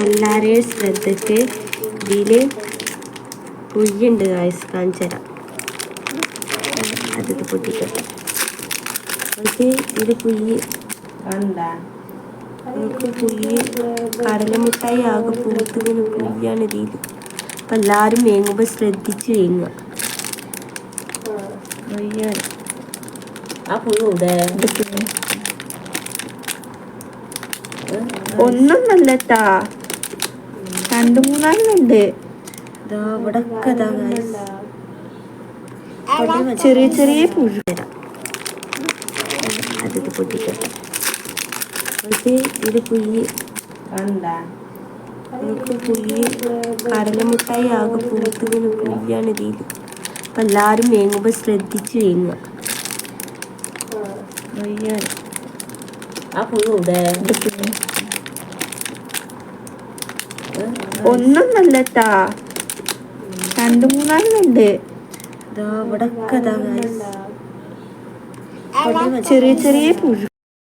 എല്ലാവരെയും ശ്രദ്ധയ്ക്ക് ഇതിൽ പുയ്യുണ്ട് ഗായ്സ്, കാണിച്ചു തരാം. അത് പൊട്ടിക്കട്ടെ. പക്ഷേ ഇത് പുയ്യ് നമുക്ക് പുയ്യ് കടലമുട്ടായി ആകെ പൂത്തുവിന് പുയ്യാണ് ഇതിൽ. അപ്പം എല്ലാവരും വേങ്ങുമ്പോൾ ശ്രദ്ധിച്ച് വേങ്ങുക. പുയ്യാണ് ആ പുയ്യൂടെ ഒന്നൊന്നല്ലട്ടാ, 2-3 ഇവിടൊക്കെ ചെറിയ ചെറിയ പുഴു. അത് പൊട്ടിക്കട്ടെ. പക്ഷേ ഇത് പുയ്യ് നമുക്ക് പുയ്യ് കടലമുട്ടായി ആകെ പൂത്തുവിന് പുയ്യാണ് ഇതിൽ. അപ്പം എല്ലാവരും വേങ്ങുമ്പോൾ ശ്രദ്ധിച്ച് വേങ്ങുക. പുയ്യാണ് ആ പുയ്യൂടെ ഒന്നൊന്നല്ലട്ടാ, 2-3 ഇവിടൊക്കെ ചെറിയ ചെറിയ പുഴു.